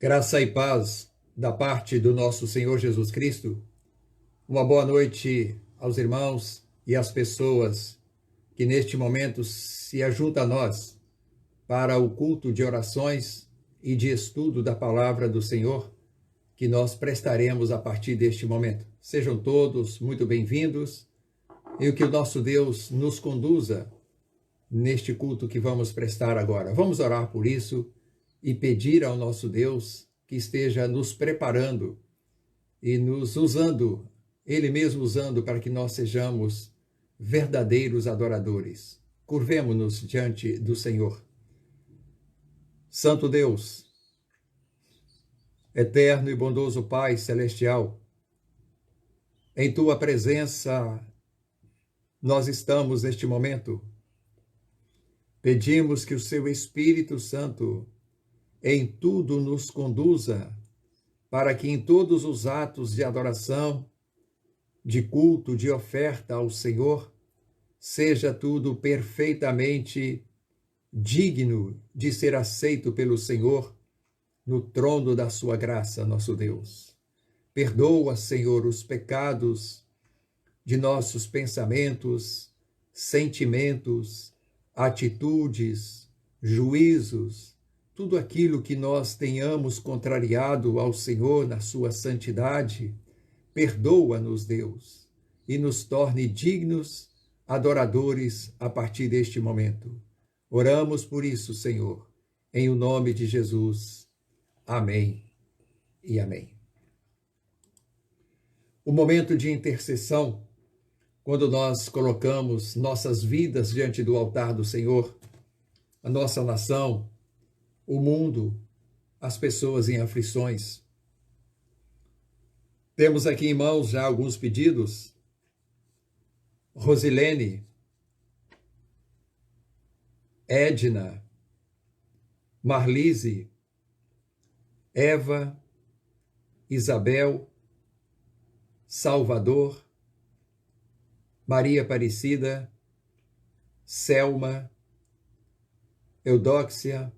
Graça e paz da parte do nosso Senhor Jesus Cristo. Uma boa noite aos irmãos e às pessoas que neste momento se ajuntam a nós para o culto de orações e de estudo da palavra do Senhor que nós prestaremos a partir deste momento. Sejam todos muito bem-vindos e que o nosso Deus nos conduza neste culto que vamos prestar agora. Vamos orar por isso e pedir ao nosso Deus que esteja nos preparando e nos usando, Ele mesmo usando, para que nós sejamos verdadeiros adoradores. Curvemo-nos diante do Senhor. Santo Deus, eterno e bondoso Pai celestial, em Tua presença nós estamos neste momento. Pedimos que o Seu Espírito Santo em tudo nos conduza, para que em todos os atos de adoração, de culto, de oferta ao Senhor, seja tudo perfeitamente digno de ser aceito pelo Senhor no trono da sua graça, nosso Deus. Perdoa, Senhor, os pecados de nossos pensamentos, sentimentos, atitudes, juízos, tudo aquilo que nós tenhamos contrariado ao Senhor na sua santidade. Perdoa-nos, Deus, e nos torne dignos adoradores a partir deste momento. Oramos por isso, Senhor, em o nome de Jesus. Amém e amém. O momento de intercessão, quando nós colocamos nossas vidas diante do altar do Senhor, a nossa nação, o mundo, as pessoas em aflições. Temos aqui em mãos já alguns pedidos. Rosilene, Edna, Marlise, Eva, Isabel, Salvador, Maria Aparecida, Selma, Eudóxia,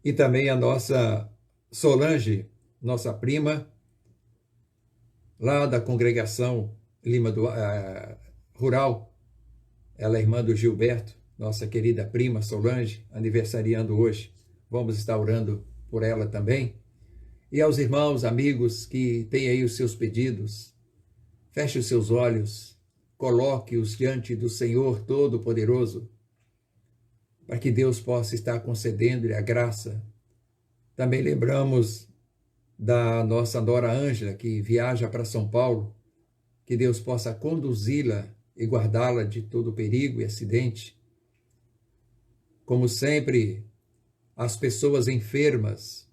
e também a nossa Solange, nossa prima, lá da congregação Lima do Rural. Ela é irmã do Gilberto, nossa querida prima Solange, aniversariando hoje. Vamos estar orando por ela também. E aos irmãos, amigos que têm aí os seus pedidos, feche os seus olhos, coloque-os diante do Senhor Todo-Poderoso, para que Deus possa estar concedendo-lhe a graça. Também lembramos da nossa Nora Ângela, que viaja para São Paulo, que Deus possa conduzi-la e guardá-la de todo perigo e acidente. Como sempre, as pessoas enfermas,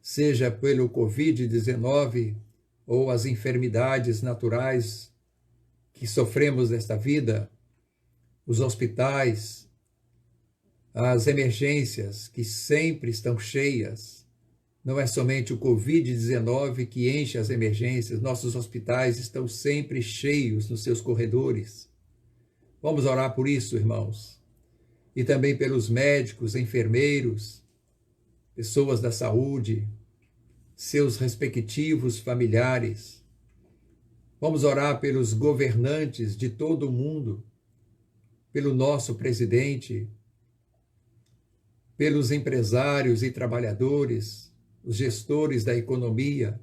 seja pelo Covid-19 ou as enfermidades naturais que sofremos nesta vida, os hospitais, as emergências que sempre estão cheias. Não é somente o Covid-19 que enche as emergências, nossos hospitais estão sempre cheios nos seus corredores. Vamos orar por isso, irmãos. E também pelos médicos, enfermeiros, pessoas da saúde, seus respectivos familiares. Vamos orar pelos governantes de todo o mundo, pelo nosso presidente, pelos empresários e trabalhadores, os gestores da economia,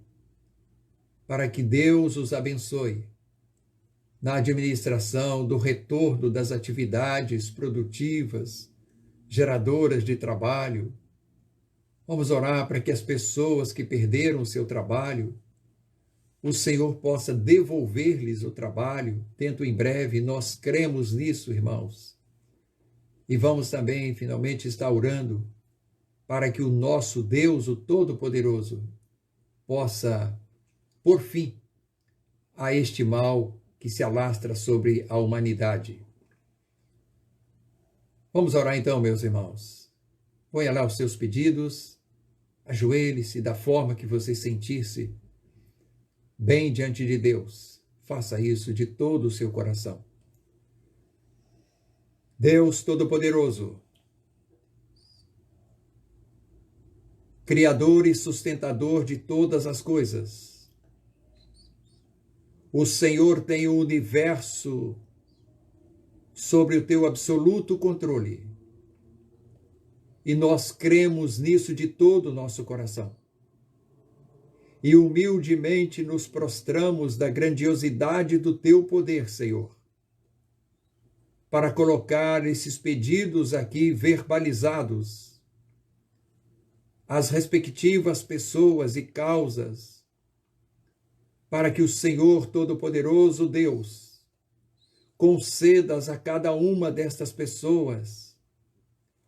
para que Deus os abençoe na administração do retorno das atividades produtivas, geradoras de trabalho. Vamos orar para que as pessoas que perderam o seu trabalho, o Senhor possa devolver-lhes o trabalho dentro em breve. Nós cremos nisso, irmãos. E vamos também, finalmente, estar orando para que o nosso Deus, o Todo-Poderoso, possa pôr fim a este mal que se alastra sobre a humanidade. Vamos orar então, meus irmãos. Ponha lá os seus pedidos, ajoelhe-se da forma que você sentir-se bem diante de Deus. Faça isso de todo o seu coração. Deus Todo-Poderoso, Criador e sustentador de todas as coisas. O Senhor tem o universo sobre o teu absoluto controle. E nós cremos nisso de todo o nosso coração. E humildemente nos prostramos da grandiosidade do teu poder, Senhor, para colocar esses pedidos aqui verbalizados às respectivas pessoas e causas, para que o Senhor Todo-Poderoso Deus concedas a cada uma destas pessoas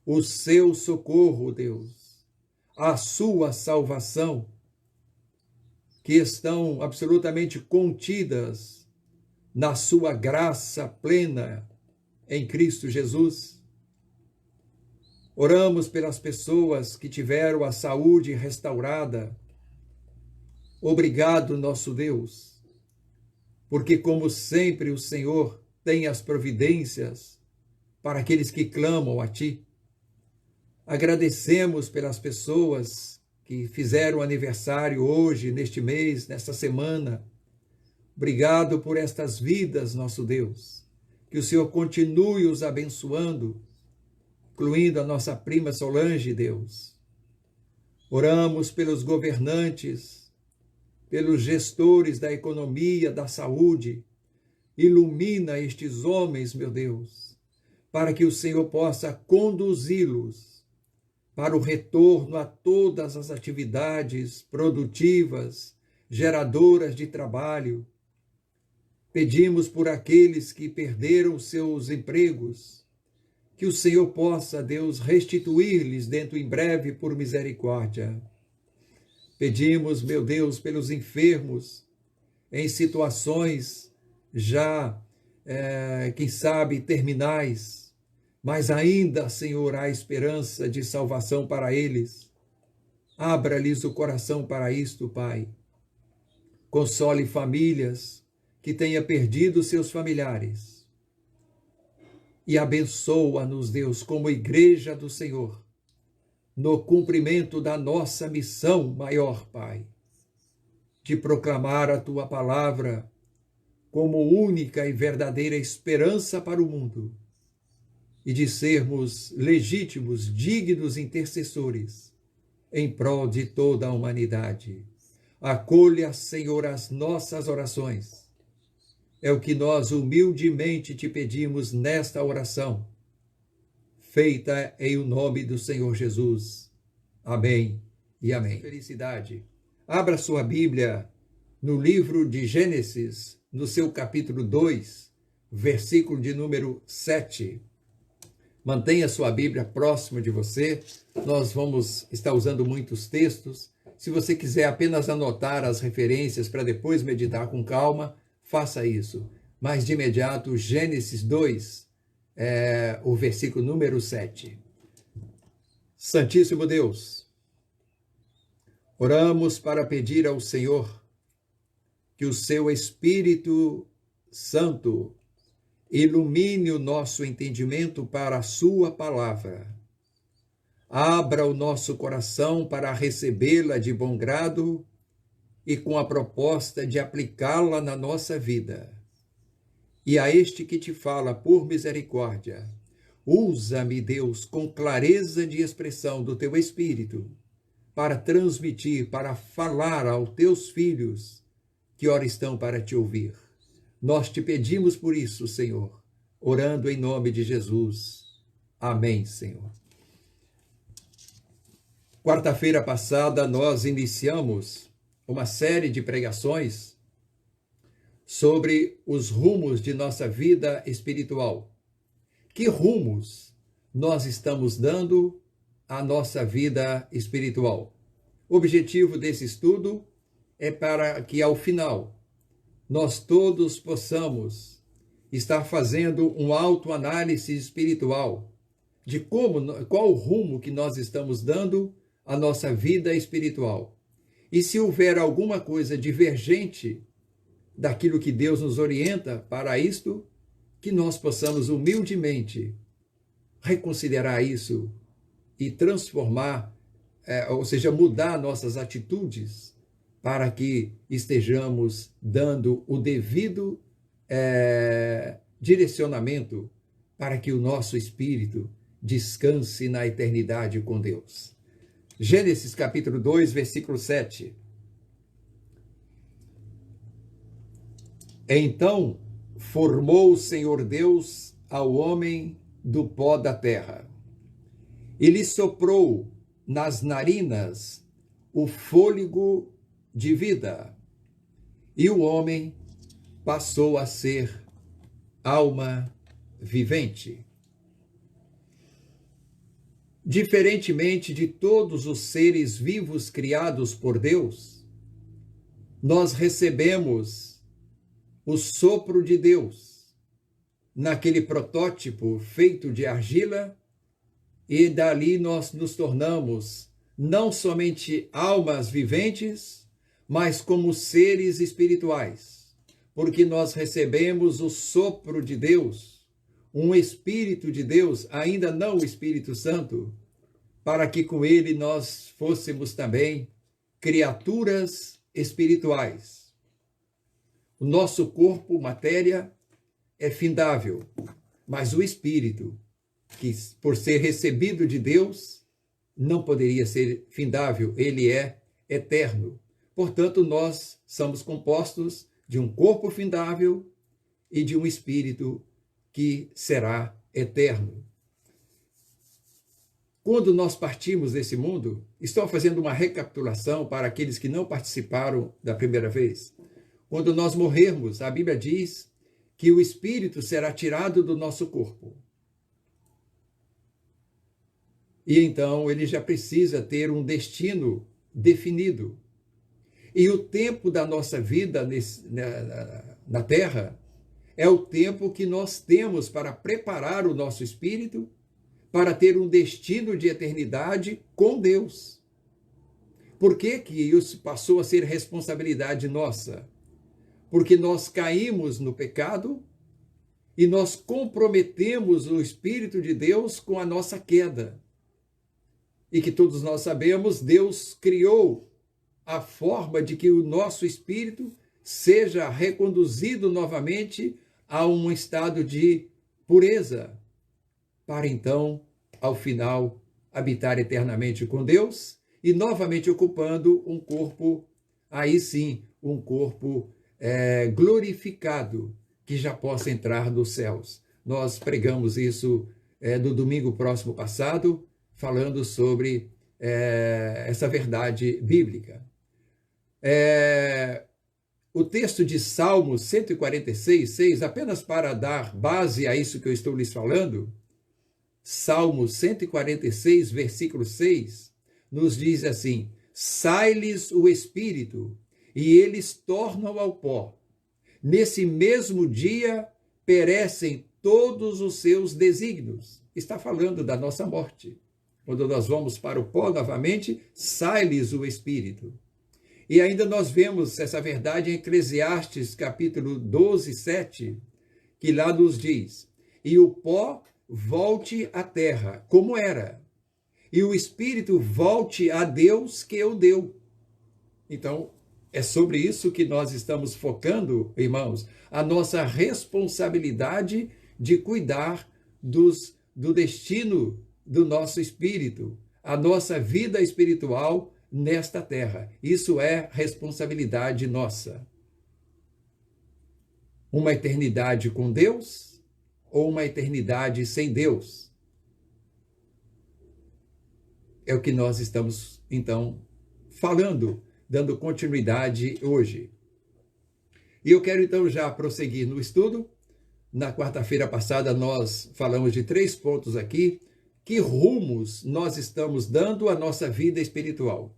o seu socorro, Deus, a sua salvação, que estão absolutamente contidas na sua graça plena em Cristo Jesus. Oramos pelas pessoas que tiveram a saúde restaurada. Obrigado, nosso Deus, porque como sempre o Senhor tem as providências para aqueles que clamam a Ti. Agradecemos pelas pessoas que fizeram aniversário hoje, neste mês, nesta semana. Obrigado por estas vidas, nosso Deus. Que o Senhor continue os abençoando, incluindo a nossa prima Solange, Deus. Oramos pelos governantes, pelos gestores da economia, da saúde. Ilumina estes homens, meu Deus, para que o Senhor possa conduzi-los para o retorno a todas as atividades produtivas, geradoras de trabalho. Pedimos por aqueles que perderam seus empregos, que o Senhor possa, Deus, restituir-lhes dentro em breve por misericórdia. Pedimos, meu Deus, pelos enfermos, em situações já, quem sabe, terminais, mas ainda, Senhor, há esperança de salvação para eles. Abra-lhes o coração para isto, Pai. Console famílias que tenham perdido seus familiares. E abençoa-nos, Deus, como igreja do Senhor, no cumprimento da nossa missão maior, Pai, de proclamar a Tua palavra como única e verdadeira esperança para o mundo, e de sermos legítimos, dignos intercessores em prol de toda a humanidade. Acolha, Senhor, as nossas orações. É o que nós humildemente te pedimos nesta oração, feita em o nome do Senhor Jesus. Amém e amém. Felicidade. Abra sua Bíblia no livro de Gênesis, no seu capítulo 2, versículo de número 7. Mantenha sua Bíblia próxima de você. Nós vamos estar usando muitos textos. Se você quiser apenas anotar as referências para depois meditar com calma, faça isso. Mas de imediato, Gênesis 2, o versículo número 7. Santíssimo Deus, oramos para pedir ao Senhor que o seu Espírito Santo ilumine o nosso entendimento para a sua palavra. Abra o nosso coração para recebê-la de bom grado e com a proposta de aplicá-la na nossa vida. E a este que te fala por misericórdia, usa-me, Deus, com clareza de expressão do teu Espírito, para transmitir, para falar aos teus filhos que ora estão para te ouvir. Nós te pedimos por isso, Senhor, orando em nome de Jesus. Amém, Senhor. Quarta-feira passada, nós iniciamos uma série de pregações sobre os rumos de nossa vida espiritual. Que rumos nós estamos dando à nossa vida espiritual? O objetivo desse estudo é para que, ao final, nós todos possamos estar fazendo um autoanálise espiritual de qual o rumo que nós estamos dando à nossa vida espiritual. E se houver alguma coisa divergente daquilo que Deus nos orienta para isto, que nós possamos humildemente reconsiderar isso e transformar ou seja, mudar nossas atitudes para que estejamos dando o devido direcionamento para que o nosso espírito descanse na eternidade com Deus. Gênesis capítulo 2, versículo 7. Então formou o Senhor Deus ao homem do pó da terra, e lhe soprou nas narinas o fôlego de vida, e o homem passou a ser alma vivente. Diferentemente de todos os seres vivos criados por Deus, nós recebemos o sopro de Deus naquele protótipo feito de argila, e dali nós nos tornamos não somente almas viventes, mas como seres espirituais, porque nós recebemos o sopro de Deus, um Espírito de Deus, ainda não o Espírito Santo, para que com ele nós fôssemos também criaturas espirituais. O nosso corpo, matéria, é findável, mas o Espírito, que por ser recebido de Deus, não poderia ser findável, ele é eterno. Portanto, nós somos compostos de um corpo findável e de um espírito que será eterno. Quando nós partimos desse mundo, estou fazendo uma recapitulação para aqueles que não participaram da primeira vez. Quando nós morrermos, a Bíblia diz que o espírito será tirado do nosso corpo. E então ele já precisa ter um destino definido. E o tempo da nossa vida na Terra é o tempo que nós temos para preparar o nosso espírito para ter um destino de eternidade com Deus. Por que que isso passou a ser responsabilidade nossa? Porque nós caímos no pecado e nós comprometemos o Espírito de Deus com a nossa queda. E que todos nós sabemos, Deus criou a forma de que o nosso espírito seja reconduzido novamente a um estado de pureza, para então, ao final, habitar eternamente com Deus e novamente ocupando um corpo, aí sim, um corpo glorificado, que já possa entrar nos céus. Nós pregamos isso no domingo próximo passado, falando sobre essa verdade bíblica. O texto de Salmo 146, 6, apenas para dar base a isso que eu estou lhes falando, Salmo 146, versículo 6, nos diz assim: sai-lhes o espírito, e eles tornam ao pó. Nesse mesmo dia perecem todos os seus desígnios. Está falando da nossa morte. Quando nós vamos para o pó novamente, sai-lhes o espírito. E ainda nós vemos essa verdade em Eclesiastes, capítulo 12, 7, que lá nos diz: e o pó volte à terra, como era, e o espírito volte a Deus que o deu. Então, é sobre isso que nós estamos focando, irmãos, a nossa responsabilidade de cuidar do destino do nosso espírito, a nossa vida espiritual nesta terra. Isso é responsabilidade nossa. Uma eternidade com Deus ou uma eternidade sem Deus? É o que nós estamos, então, falando, dando continuidade hoje. E eu quero, então, já prosseguir no estudo. Na quarta-feira passada, nós falamos de 3 pontos aqui. Que rumos nós estamos dando à nossa vida espiritual?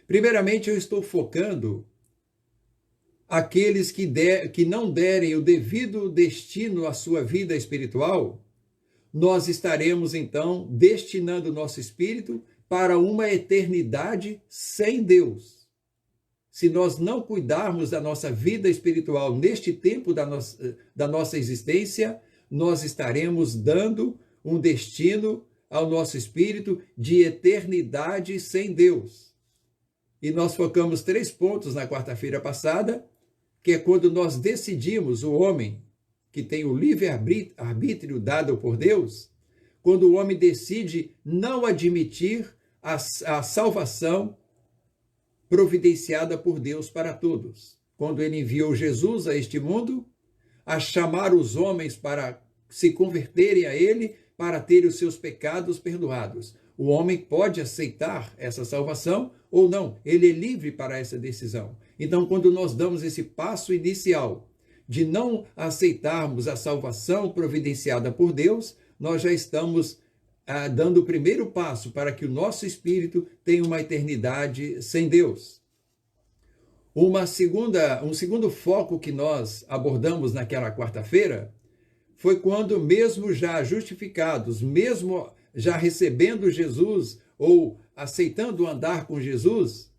Primeiramente, eu estou focando aqueles que não derem o devido destino à sua vida espiritual. Nós estaremos, então, destinando o nosso espírito para uma eternidade sem Deus. Se nós não cuidarmos da nossa vida espiritual neste tempo da nossa existência, nós estaremos dando um destino ao nosso espírito de eternidade sem Deus. E nós focamos 3 pontos na quarta-feira passada, que é quando nós decidimos, o homem que tem o livre-arbítrio dado por Deus, quando o homem decide não admitir a salvação providenciada por Deus para todos. Quando ele enviou Jesus a este mundo, a chamar os homens para se converterem a ele, para terem os seus pecados perdoados. O homem pode aceitar essa salvação ou não, ele é livre para essa decisão. Então, quando nós damos esse passo inicial de não aceitarmos a salvação providenciada por Deus, nós já estamos dando o primeiro passo para que o nosso espírito tenha uma eternidade sem Deus. Um segundo foco que nós abordamos naquela quarta-feira foi quando, mesmo já justificados, mesmo já recebendo Jesus ou aceitando andar com Jesus,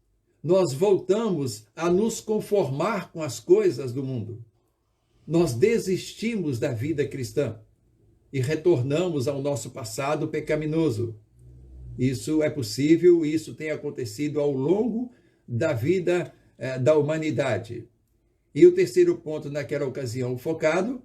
nós voltamos a nos conformar com as coisas do mundo. Nós desistimos da vida cristã e retornamos ao nosso passado pecaminoso. Isso é possível, isso tem acontecido ao longo da vida da humanidade. E o terceiro ponto naquela ocasião focado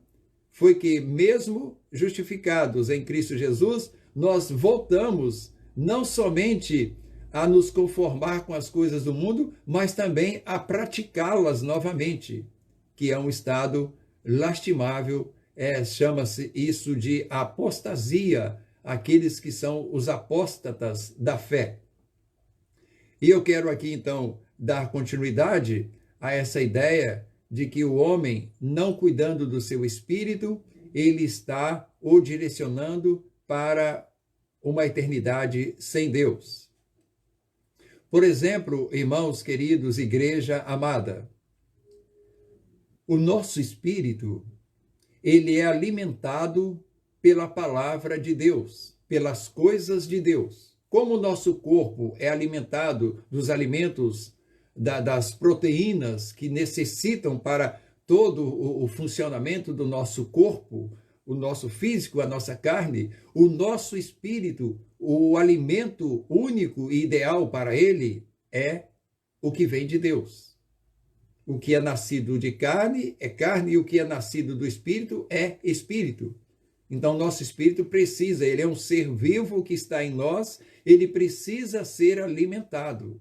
foi que, mesmo justificados em Cristo Jesus, nós voltamos não somente a nos conformar com as coisas do mundo, mas também a praticá-las novamente, que é um estado lastimável, chama-se isso de apostasia, aqueles que são os apóstatas da fé. E eu quero aqui, então, dar continuidade a essa ideia de que o homem, não cuidando do seu espírito, ele está o direcionando para uma eternidade sem Deus. Por exemplo, irmãos queridos, igreja amada, o nosso espírito, ele é alimentado pela palavra de Deus, pelas coisas de Deus. Como o nosso corpo é alimentado dos alimentos, das proteínas que necessitam para todo o funcionamento do nosso corpo, o nosso físico, a nossa carne, o nosso espírito, o alimento único e ideal para ele é o que vem de Deus. O que é nascido de carne é carne e o que é nascido do espírito é espírito. Então, nosso espírito precisa, ele é um ser vivo que está em nós, ele precisa ser alimentado.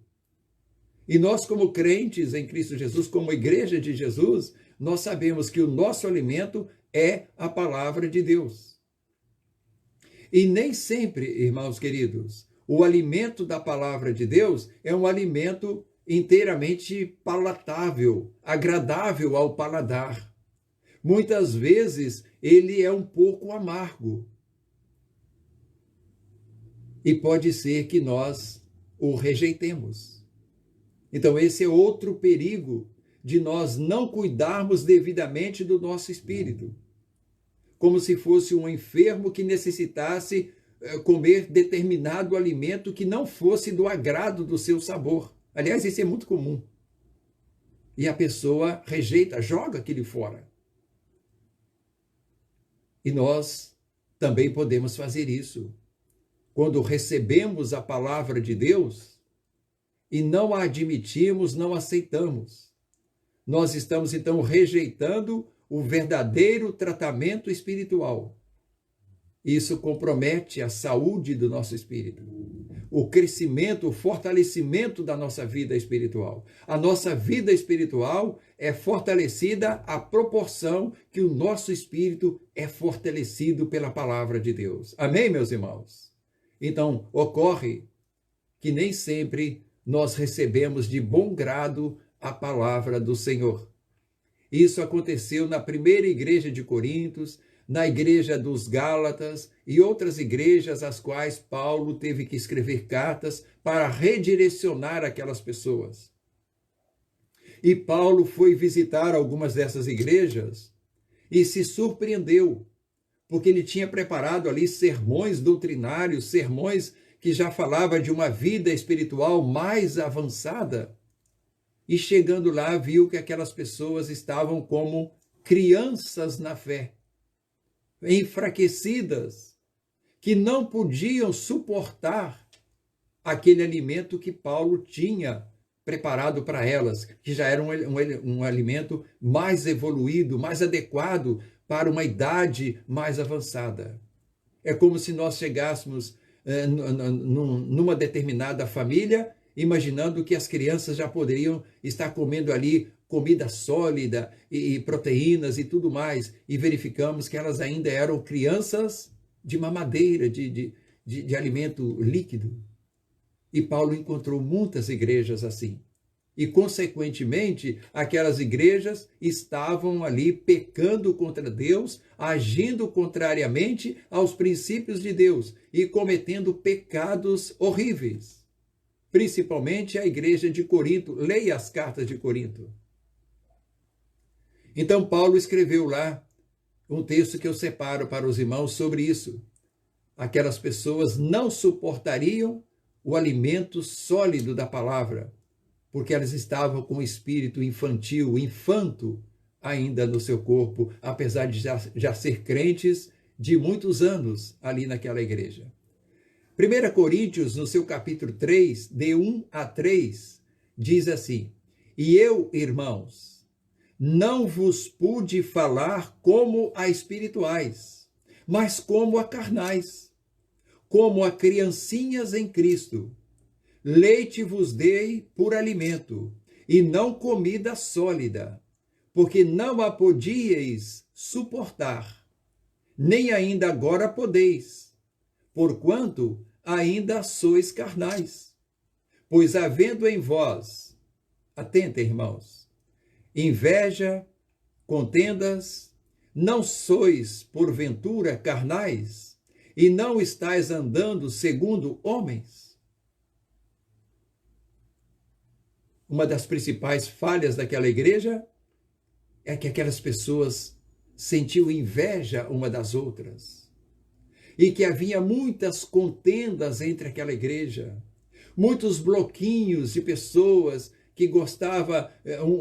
E nós, como crentes em Cristo Jesus, como igreja de Jesus, nós sabemos que o nosso alimento é a palavra de Deus. E nem sempre, irmãos queridos, o alimento da palavra de Deus é um alimento inteiramente palatável, agradável ao paladar. Muitas vezes ele é um pouco amargo. E pode ser que nós o rejeitemos. Então, esse é outro perigo de nós não cuidarmos devidamente do nosso espírito. Como se fosse um enfermo que necessitasse comer determinado alimento que não fosse do agrado do seu sabor. Aliás, isso é muito comum. E a pessoa rejeita, joga aquilo fora. E nós também podemos fazer isso. Quando recebemos a palavra de Deus e não a admitimos, não aceitamos, nós estamos então rejeitando o verdadeiro tratamento espiritual. Isso compromete a saúde do nosso espírito, o crescimento, o fortalecimento da nossa vida espiritual. A nossa vida espiritual é fortalecida à proporção que o nosso espírito é fortalecido pela palavra de Deus. Amém, meus irmãos? Então, ocorre que nem sempre nós recebemos de bom grado a palavra do Senhor. Isso aconteceu na primeira igreja de Corintos, na igreja dos Gálatas e outras igrejas às quais Paulo teve que escrever cartas para redirecionar aquelas pessoas. E Paulo foi visitar algumas dessas igrejas e se surpreendeu, porque ele tinha preparado ali sermões doutrinários, sermões que já falava de uma vida espiritual mais avançada. E chegando lá, viu que aquelas pessoas estavam como crianças na fé, enfraquecidas, que não podiam suportar aquele alimento que Paulo tinha preparado para elas, que já era um alimento mais evoluído, mais adequado para uma idade mais avançada. É como se nós chegássemos numa determinada família, imaginando que as crianças já poderiam estar comendo ali comida sólida e proteínas e tudo mais, e verificamos que elas ainda eram crianças de mamadeira, de alimento líquido. E Paulo encontrou muitas igrejas assim. E, consequentemente, aquelas igrejas estavam ali pecando contra Deus, agindo contrariamente aos princípios de Deus e cometendo pecados horríveis. Principalmente a igreja de Corinto. Leia as cartas de Corinto. Então, Paulo escreveu lá um texto que eu separo para os irmãos sobre isso. Aquelas pessoas não suportariam o alimento sólido da palavra, porque elas estavam com o espírito infantil, infanto, ainda no seu corpo, apesar de já ser crentes de muitos anos ali naquela igreja. 1 Coríntios, no seu capítulo 3, de 1 a 3, diz assim: E eu, irmãos, não vos pude falar como a espirituais, mas como a carnais, como a criancinhas em Cristo. Leite vos dei por alimento, e não comida sólida, porque não a podíeis suportar, nem ainda agora podeis, porquanto ainda sois carnais. Pois havendo em vós, atentem, irmãos, inveja, contendas, não sois porventura carnais, e não estáis andando segundo homens? Uma das principais falhas daquela igreja é que aquelas pessoas sentiam inveja uma das outras. E que havia muitas contendas entre aquela igreja. Muitos bloquinhos de pessoas que gostavam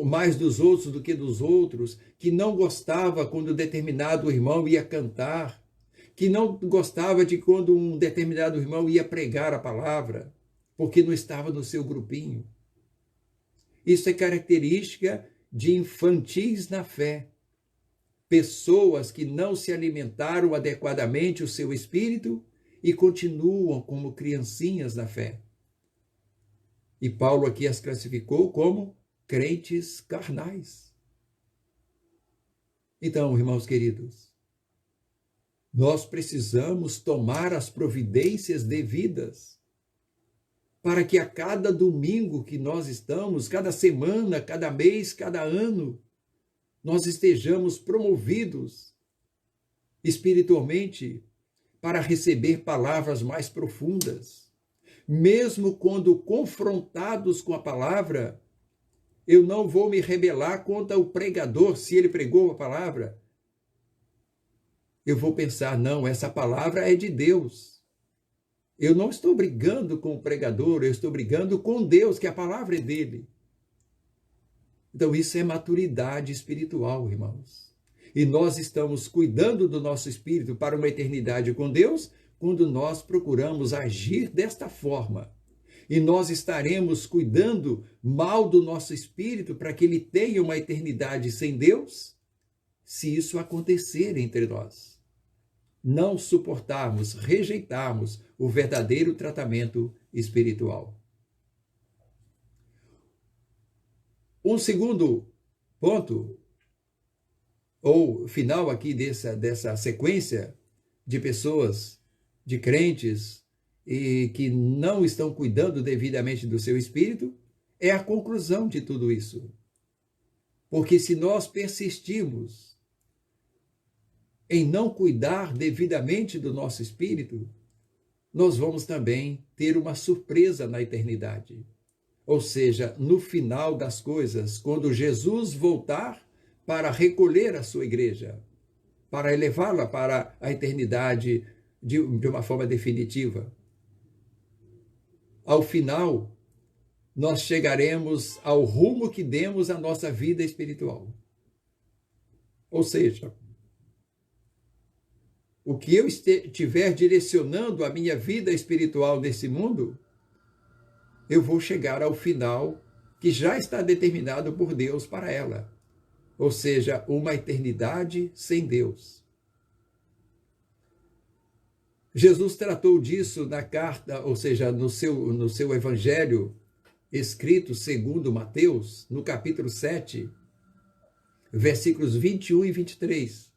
mais dos outros do que dos outros, que não gostava quando determinado irmão ia cantar, que não gostava de quando um determinado irmão ia pregar a palavra, porque não estava no seu grupinho. Isso é característica de infantis na fé. Pessoas que não se alimentaram adequadamente o seu espírito e continuam como criancinhas na fé. E Paulo aqui as classificou como crentes carnais. Então, irmãos queridos, nós precisamos tomar as providências devidas para que a cada domingo que nós estamos, cada semana, cada mês, cada ano, nós estejamos promovidos espiritualmente para receber palavras mais profundas. Mesmo quando confrontados com a palavra, eu não vou me rebelar contra o pregador, se ele pregou a palavra. Eu vou pensar, não, essa palavra é de Deus. Eu não estou brigando com o pregador, eu estou brigando com Deus, que a palavra é dele. Então, isso é maturidade espiritual, irmãos. E nós estamos cuidando do nosso espírito para uma eternidade com Deus quando nós procuramos agir desta forma. E nós estaremos cuidando mal do nosso espírito para que ele tenha uma eternidade sem Deus, se isso acontecer entre nós. Não suportarmos, rejeitarmos o verdadeiro tratamento espiritual. Um segundo ponto, ou final aqui dessa sequência de pessoas, de crentes, e que não estão cuidando devidamente do seu espírito, é a conclusão de tudo isso. Porque se nós persistirmos em não cuidar devidamente do nosso espírito, nós vamos também ter uma surpresa na eternidade. Ou seja, no final das coisas, quando Jesus voltar para recolher a sua igreja, para elevá-la para a eternidade de uma forma definitiva. Ao final, nós chegaremos ao rumo que demos à nossa vida espiritual. Ou seja, o que eu estiver direcionando a minha vida espiritual nesse mundo, eu vou chegar ao final que já está determinado por Deus para ela. Ou seja, uma eternidade sem Deus. Jesus tratou disso na carta, ou seja, no seu evangelho escrito segundo Mateus, no capítulo 7, versículos 21 e 23.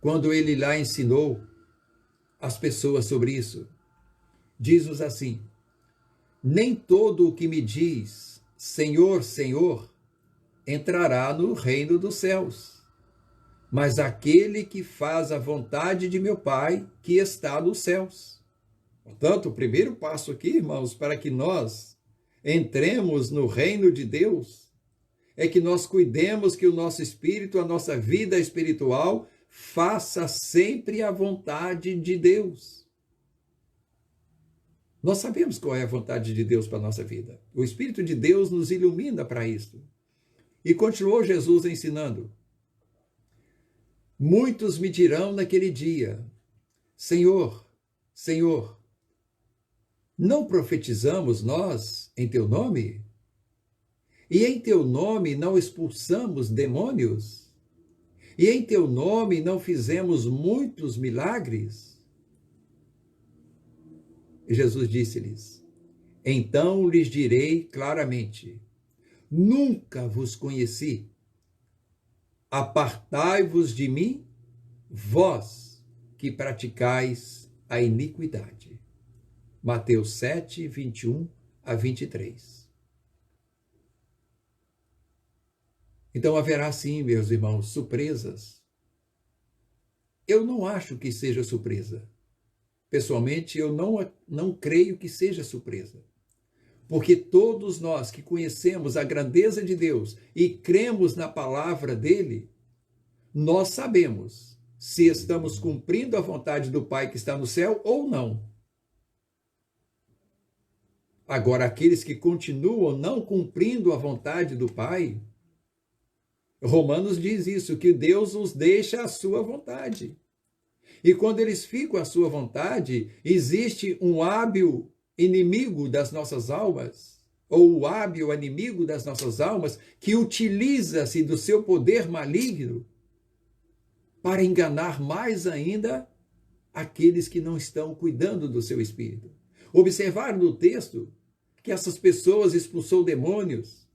Quando ele lá ensinou as pessoas sobre isso, diz-nos assim: nem todo o que me diz Senhor, Senhor, entrará no reino dos céus, mas aquele que faz a vontade de meu Pai que está nos céus. Portanto, o primeiro passo aqui, irmãos, para que nós entremos no reino de Deus, é que nós cuidemos que o nosso espírito, a nossa vida espiritual, faça sempre a vontade de Deus. Nós sabemos qual é a vontade de Deus para a nossa vida. O Espírito de Deus nos ilumina para isso. E continuou Jesus ensinando: muitos me dirão naquele dia: Senhor, Senhor, não profetizamos nós em teu nome? E em teu nome não expulsamos demônios? E em teu nome não fizemos muitos milagres? E Jesus disse-lhes: então lhes direi claramente: nunca vos conheci. Apartai-vos de mim, vós que praticais a iniquidade. Mateus 7, 21 a 23. Então haverá sim, meus irmãos, surpresas. Eu não acho que seja surpresa. Pessoalmente, eu não creio que seja surpresa. Porque todos nós que conhecemos a grandeza de Deus e cremos na palavra dele, nós sabemos se estamos cumprindo a vontade do Pai que está no céu ou não. Agora, aqueles que continuam não cumprindo a vontade do Pai, Romanos diz isso, que Deus os deixa à sua vontade. E quando eles ficam à sua vontade, existe um hábil inimigo das nossas almas, ou o hábil inimigo das nossas almas, que utiliza-se do seu poder maligno para enganar mais ainda aqueles que não estão cuidando do seu espírito. Observaram no texto que essas pessoas expulsou demônios,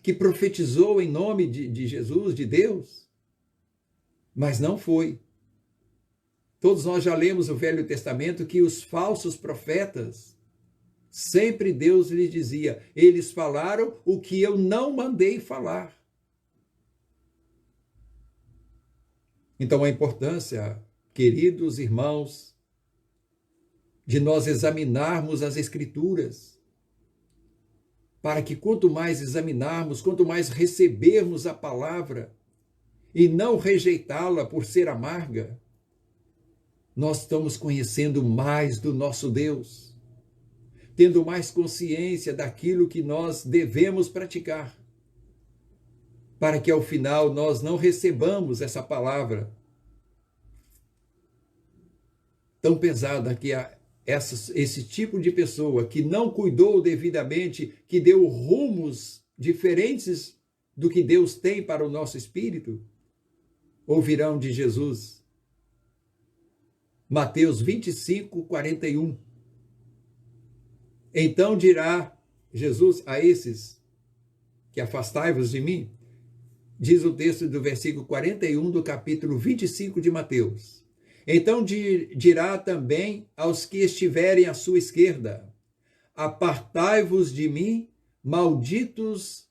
que profetizou em nome de Jesus, de Deus, mas não foi. Todos nós já lemos o Velho Testamento que os falsos profetas, sempre Deus lhes dizia: eles falaram o que eu não mandei falar. Então a importância, queridos irmãos, de nós examinarmos as Escrituras, para que quanto mais examinarmos, quanto mais recebermos a palavra e não rejeitá-la por ser amarga, nós estamos conhecendo mais do nosso Deus, tendo mais consciência daquilo que nós devemos praticar, para que ao final nós não recebamos essa palavra tão pesada que esse tipo de pessoa que não cuidou devidamente, que deu rumos diferentes do que Deus tem para o nosso espírito, ouvirão de Jesus. Mateus 25, 41. Então dirá Jesus a esses que afastai-vos de mim, diz o texto do versículo 41 do capítulo 25 de Mateus. Então dirá também aos que estiverem à sua esquerda: apartai-vos de mim, malditos,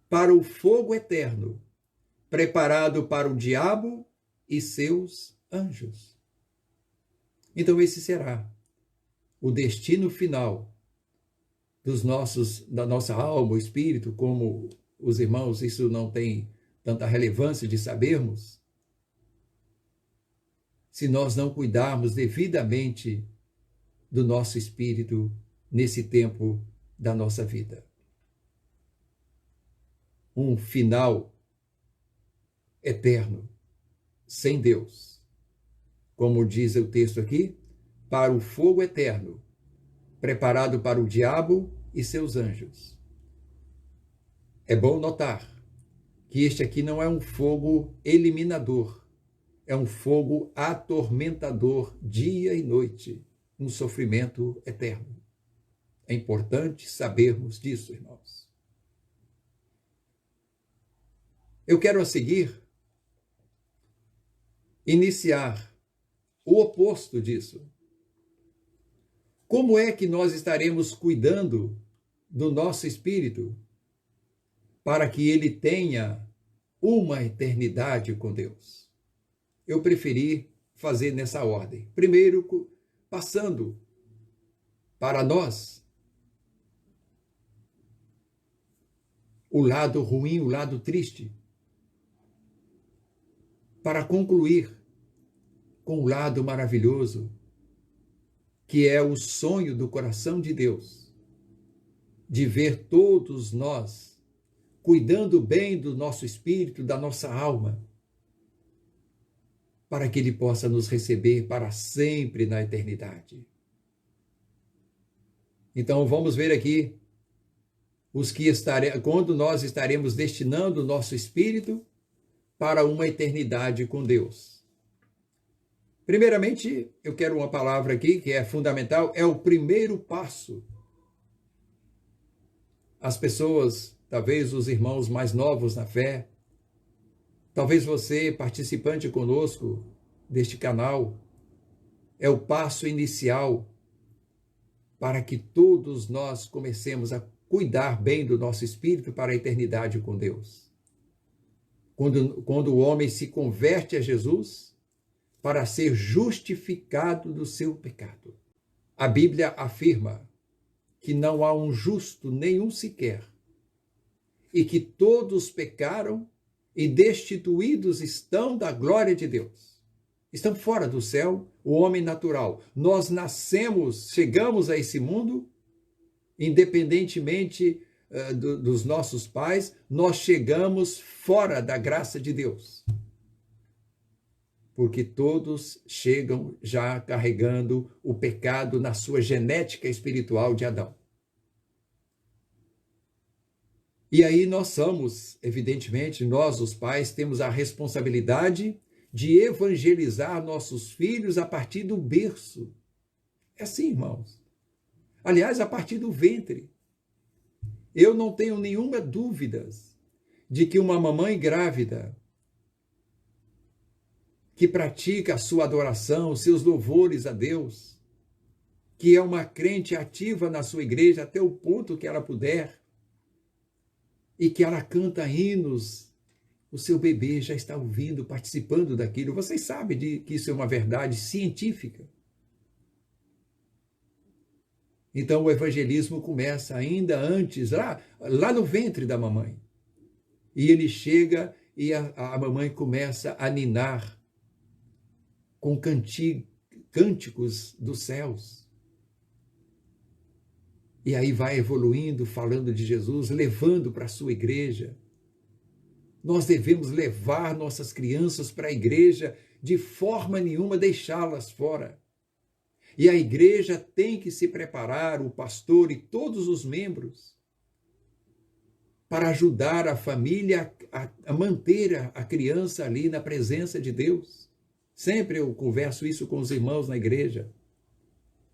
para o fogo eterno, preparado para o diabo e seus anjos. Então esse será o destino final da nossa alma, o espírito, como os irmãos, isso não tem tanta relevância de sabermos, se nós não cuidarmos devidamente do nosso espírito nesse tempo da nossa vida. Um final eterno, sem Deus. Como diz o texto aqui, para o fogo eterno, preparado para o diabo e seus anjos. É bom notar que este aqui não é um fogo eliminador, é um fogo atormentador dia e noite, um sofrimento eterno. É importante sabermos disso, irmãos. Eu quero a seguir iniciar o oposto disso. Como é que nós estaremos cuidando do nosso espírito para que ele tenha uma eternidade com Deus? Eu preferi fazer nessa ordem. Primeiro, passando para nós o lado ruim, o lado triste, para concluir com o lado maravilhoso, que é o sonho do coração de Deus, de ver todos nós cuidando bem do nosso espírito, da nossa alma, para que Ele possa nos receber para sempre na eternidade. Então, vamos ver aqui quando nós estaremos destinando o nosso espírito para uma eternidade com Deus. Primeiramente, eu quero uma palavra aqui que é fundamental, é o primeiro passo. As pessoas, talvez os irmãos mais novos na fé, talvez você, participante conosco deste canal, é o passo inicial para que todos nós comecemos a cuidar bem do nosso espírito para a eternidade com Deus. Quando o homem se converte a Jesus, para ser justificado do seu pecado. A Bíblia afirma que não há um justo nenhum sequer, e que todos pecaram e destituídos estão da glória de Deus. Estão fora do céu, o homem natural. Nós nascemos, chegamos a esse mundo, independentemente dos nossos pais, nós chegamos fora da graça de Deus. Porque todos chegam já carregando o pecado na sua genética espiritual de Adão. E aí nós somos, evidentemente, nós os pais temos a responsabilidade de evangelizar nossos filhos a partir do berço. É assim, irmãos. Aliás, a partir do ventre. Eu não tenho nenhuma dúvida de que uma mamãe grávida que pratica a sua adoração, os seus louvores a Deus, que é uma crente ativa na sua igreja até o ponto que ela puder, e que ela canta hinos, o seu bebê já está ouvindo, participando daquilo. Vocês sabem que isso é uma verdade científica. Então o evangelismo começa ainda antes, lá no ventre da mamãe. E ele chega e a mamãe começa a ninar com cânticos dos céus. E aí vai evoluindo, falando de Jesus, levando para a sua igreja. Nós devemos levar nossas crianças para a igreja, de forma nenhuma deixá-las fora. E a igreja tem que se preparar, o pastor e todos os membros, para ajudar a família a manter a criança ali na presença de Deus. Sempre eu converso isso com os irmãos na igreja.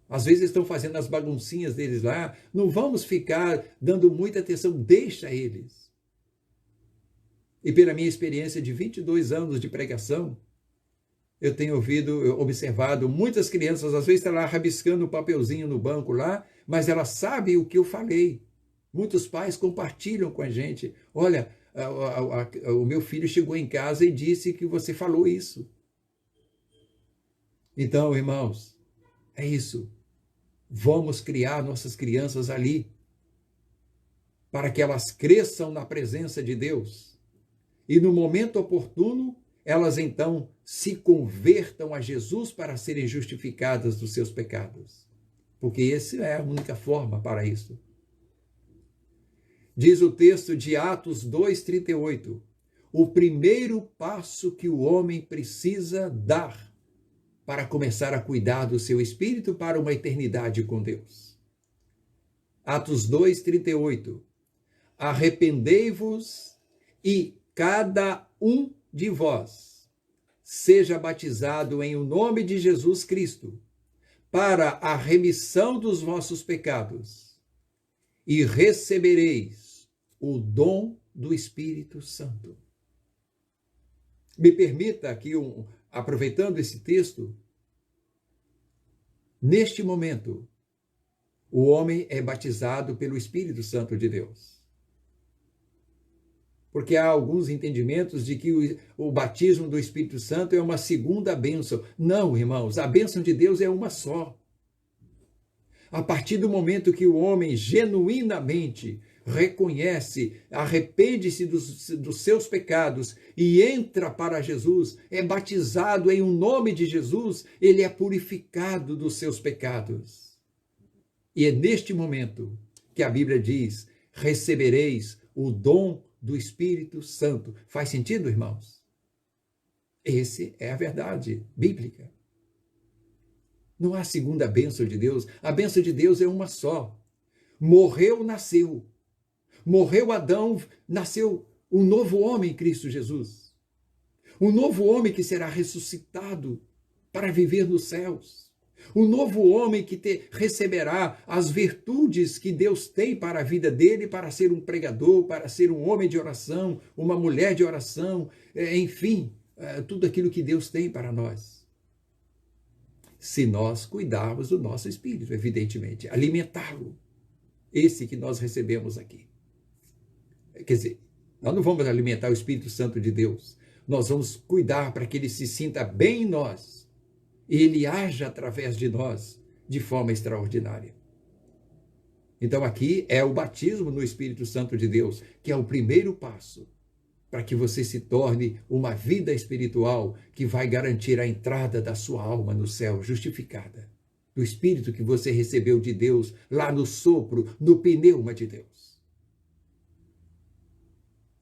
Às vezes estão fazendo as baguncinhas deles lá. Não vamos ficar dando muita atenção. Deixa eles. E pela minha experiência de 22 anos de pregação, eu tenho observado muitas crianças, às vezes estão lá rabiscando um papelzinho no banco lá, mas elas sabem o que eu falei. Muitos pais compartilham com a gente. Olha, o meu filho chegou em casa e disse que você falou isso. Então, irmãos, é isso. Vamos criar nossas crianças ali, para que elas cresçam na presença de Deus. E no momento oportuno, elas então se convertam a Jesus para serem justificadas dos seus pecados. Porque essa é a única forma para isso. Diz o texto de Atos 2:38. o primeiro passo que o homem precisa dar para começar a cuidar do seu espírito para uma eternidade com Deus. Atos 2:38. Arrependei-vos e cada um de vós seja batizado em o nome de Jesus Cristo para a remissão dos vossos pecados e recebereis o dom do Espírito Santo. Me permita aqui, aproveitando esse texto, neste momento, o homem é batizado pelo Espírito Santo de Deus. Porque há alguns entendimentos de que o batismo do Espírito Santo é uma segunda bênção. Não, irmãos, a bênção de Deus é uma só. A partir do momento que o homem genuinamente reconhece, arrepende-se dos seus pecados e entra para Jesus, é batizado em nome de Jesus, ele é purificado dos seus pecados. E é neste momento que a Bíblia diz: recebereis o dom do Espírito Santo. Faz sentido, irmãos? Essa é a verdade bíblica. Não há segunda bênção de Deus. A bênção de Deus é uma só. Morreu, nasceu. Morreu Adão, nasceu um novo homem em Cristo Jesus. Um novo homem que será ressuscitado para viver nos céus. Um novo homem que receberá as virtudes que Deus tem para a vida dele, para ser um pregador, para ser um homem de oração, uma mulher de oração, enfim, tudo aquilo que Deus tem para nós. Se nós cuidarmos do nosso espírito, evidentemente, alimentá-lo, esse que nós recebemos aqui. Quer dizer, nós não vamos alimentar o Espírito Santo de Deus, nós vamos cuidar para que ele se sinta bem em nós e ele haja através de nós de forma extraordinária. Então aqui é o batismo no Espírito Santo de Deus, que é o primeiro passo para que você se torne uma vida espiritual que vai garantir a entrada da sua alma no céu, justificada, do Espírito que você recebeu de Deus, lá no sopro, no pneuma de Deus.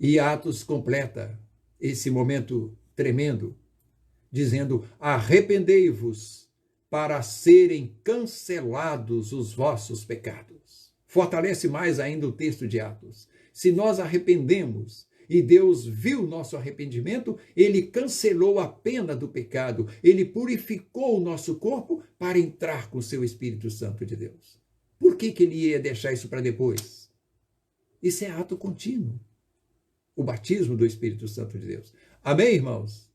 E Atos completa esse momento tremendo, dizendo: arrependei-vos para serem cancelados os vossos pecados. Fortalece mais ainda o texto de Atos. Se nós arrependemos e Deus viu o nosso arrependimento, ele cancelou a pena do pecado, ele purificou o nosso corpo para entrar com o seu Espírito Santo de Deus. Por que ele ia deixar isso para depois? Isso é ato contínuo. O batismo do Espírito Santo de Deus. Amém, irmãos?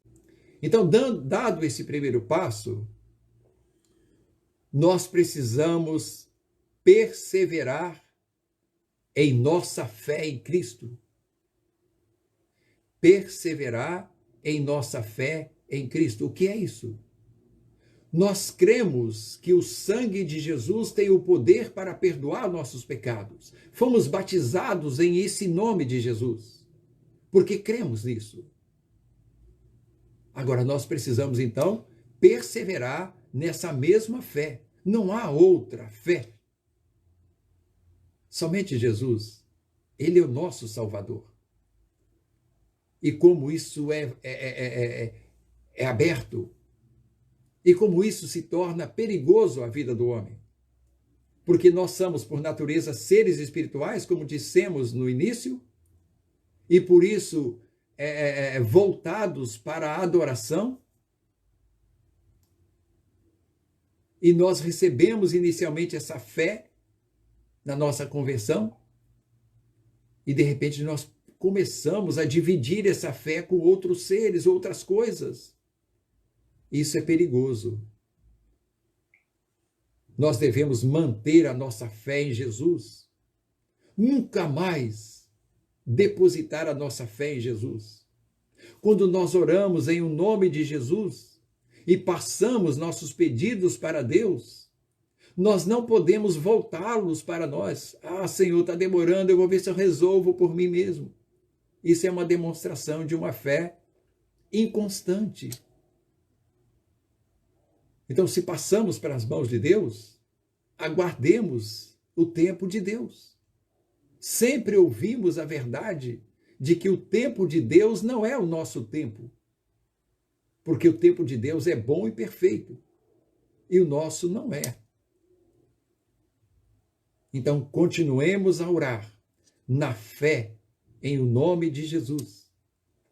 Então, dado esse primeiro passo, nós precisamos perseverar em nossa fé em Cristo. Perseverar em nossa fé em Cristo. O que é isso? Nós cremos que o sangue de Jesus tem o poder para perdoar nossos pecados. Fomos batizados em esse nome de Jesus, porque cremos nisso. Agora, nós precisamos, então, perseverar nessa mesma fé. Não há outra fé. Somente Jesus. Ele é o nosso Salvador. E como isso é aberto, e como isso se torna perigoso à vida do homem. Porque nós somos, por natureza, seres espirituais, como dissemos no início, e por isso voltados para a adoração. E nós recebemos inicialmente essa fé na nossa conversão, e de repente nós começamos a dividir essa fé com outros seres, outras coisas. Isso é perigoso. Nós devemos manter a nossa fé em Jesus. Nunca mais depositar a nossa fé em Jesus. Quando nós oramos em o nome de Jesus e passamos nossos pedidos para Deus, nós não podemos voltá-los para nós. Ah, Senhor, está demorando, eu vou ver se eu resolvo por mim mesmo. Isso é uma demonstração de uma fé inconstante. Então, se passamos para as mãos de Deus, aguardemos o tempo de Deus. Sempre ouvimos a verdade de que o tempo de Deus não é o nosso tempo, porque o tempo de Deus é bom e perfeito, e o nosso não é. Então, continuemos a orar na fé em o nome de Jesus,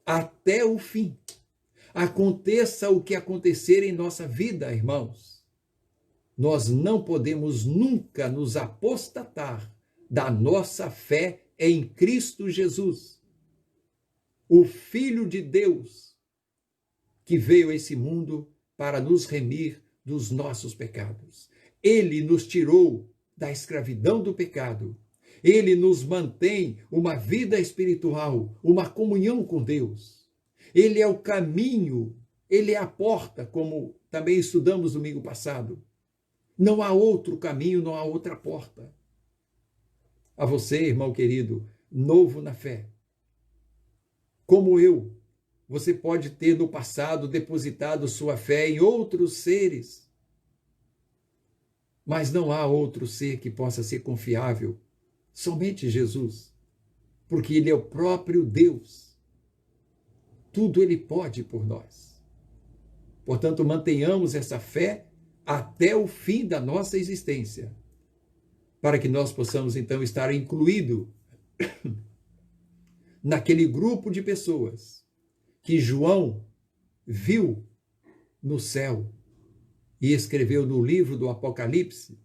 até o fim. Aconteça o que acontecer em nossa vida, irmãos, nós não podemos nunca nos apostatar da nossa fé em Cristo Jesus, o Filho de Deus, que veio a esse mundo para nos remir dos nossos pecados. Ele nos tirou da escravidão do pecado. Ele nos mantém uma vida espiritual, uma comunhão com Deus. Ele é o caminho, ele é a porta, como também estudamos domingo passado. Não há outro caminho, não há outra porta. A você, irmão querido, novo na fé, como eu, você pode ter no passado depositado sua fé em outros seres, mas não há outro ser que possa ser confiável, somente Jesus, porque ele é o próprio Deus. Tudo ele pode por nós. Portanto, mantenhamos essa fé até o fim da nossa existência, para que nós possamos então estar incluídos naquele grupo de pessoas que João viu no céu e escreveu no livro do Apocalipse,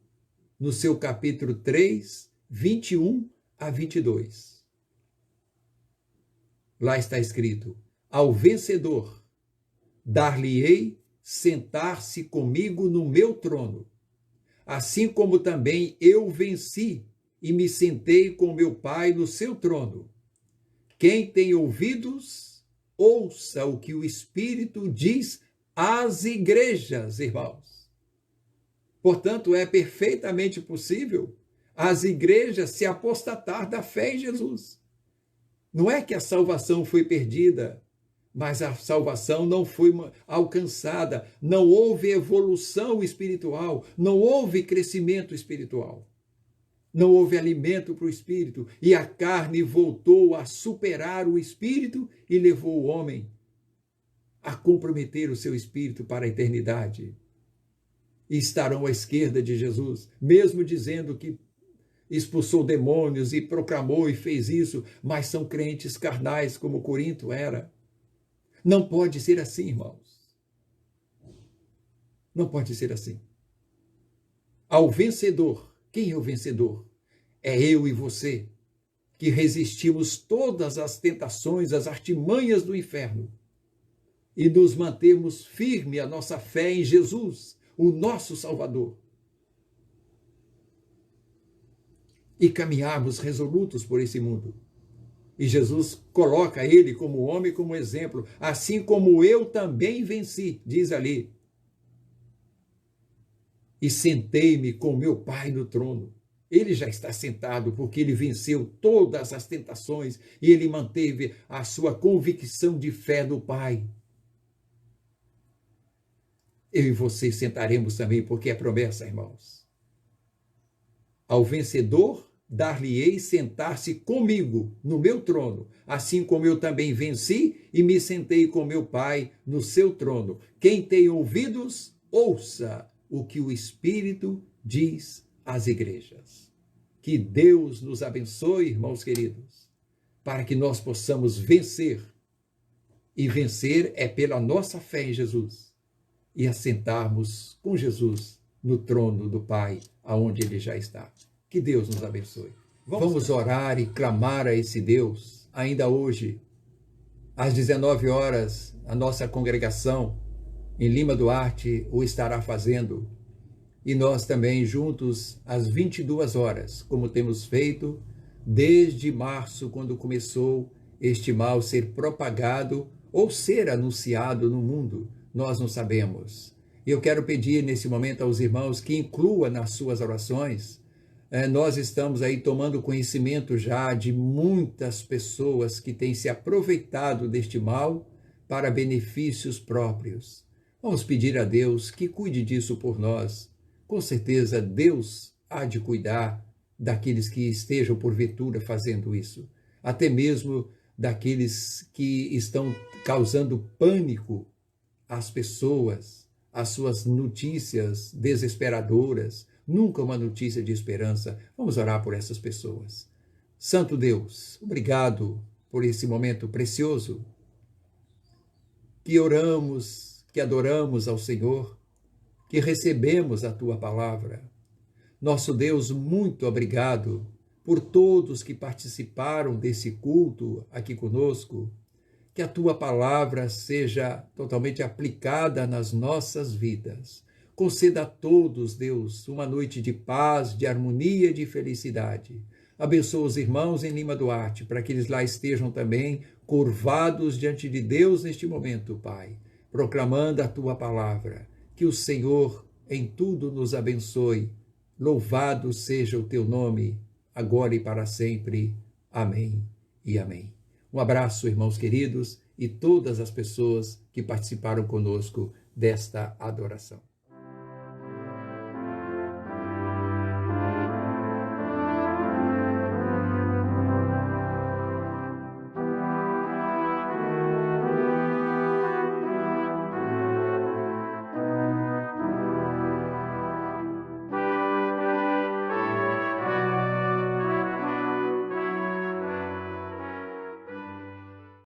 no seu capítulo 3, 21 a 22. Lá está escrito: ao vencedor dar-lhe-ei sentar-se comigo no meu trono, assim como também eu venci e me sentei com meu Pai no seu trono. Quem tem ouvidos, ouça o que o Espírito diz às igrejas, irmãos. Portanto, é perfeitamente possível as igrejas se apostatar da fé em Jesus. Não é que a salvação foi perdida, mas a salvação não foi alcançada, não houve evolução espiritual, não houve crescimento espiritual. Não houve alimento para o espírito, e a carne voltou a superar o espírito e levou o homem a comprometer o seu espírito para a eternidade. E estarão à esquerda de Jesus, mesmo dizendo que expulsou demônios e proclamou e fez isso, mas são crentes carnais, como Corinto era. Não pode ser assim, irmãos. Não pode ser assim. Ao vencedor, quem é o vencedor? É eu e você, que resistimos todas as tentações, as artimanhas do inferno, e nos mantemos firme a nossa fé em Jesus, o nosso Salvador. E caminharmos resolutos por esse mundo. E Jesus coloca ele como homem, como exemplo, assim como eu também venci, diz ali. E sentei-me com meu Pai no trono. Ele já está sentado porque ele venceu todas as tentações e ele manteve a sua convicção de fé no Pai. Eu e você sentaremos também, porque é promessa, irmãos. Ao vencedor, dar-lhe-ei sentar-se comigo no meu trono, assim como eu também venci e me sentei com meu Pai no seu trono. Quem tem ouvidos, ouça o que o Espírito diz às igrejas. Que Deus nos abençoe, irmãos queridos, para que nós possamos vencer. E vencer é pela nossa fé em Jesus e assentarmos com Jesus no trono do Pai, aonde ele já está. Que Deus nos abençoe. Vamos orar e clamar a esse Deus, ainda hoje, às 19 horas, a nossa congregação em Lima Duarte o estará fazendo. E nós também juntos às 22 horas, como temos feito desde março, quando começou este mal ser propagado ou ser anunciado no mundo, nós não sabemos. Eu quero pedir nesse momento aos irmãos que inclua nas suas orações. Nós estamos aí tomando conhecimento já de muitas pessoas que têm se aproveitado deste mal para benefícios próprios. Vamos pedir a Deus que cuide disso por nós. Com certeza Deus há de cuidar daqueles que estejam porventura fazendo isso. Até mesmo daqueles que estão causando pânico às pessoas, às suas notícias desesperadoras, nunca uma notícia de esperança. Vamos orar por essas pessoas. Santo Deus, obrigado por esse momento precioso que oramos, que adoramos ao Senhor, que recebemos a Tua palavra. Nosso Deus, muito obrigado por todos que participaram desse culto aqui conosco, que a Tua palavra seja totalmente aplicada nas nossas vidas. Conceda a todos, Deus, uma noite de paz, de harmonia e de felicidade. Abençoa os irmãos em Lima Duarte, para que eles lá estejam também curvados diante de Deus neste momento, Pai, proclamando a Tua palavra. Que o Senhor em tudo nos abençoe. Louvado seja o Teu nome, agora e para sempre. Amém e amém. Um abraço, irmãos queridos, e todas as pessoas que participaram conosco desta adoração.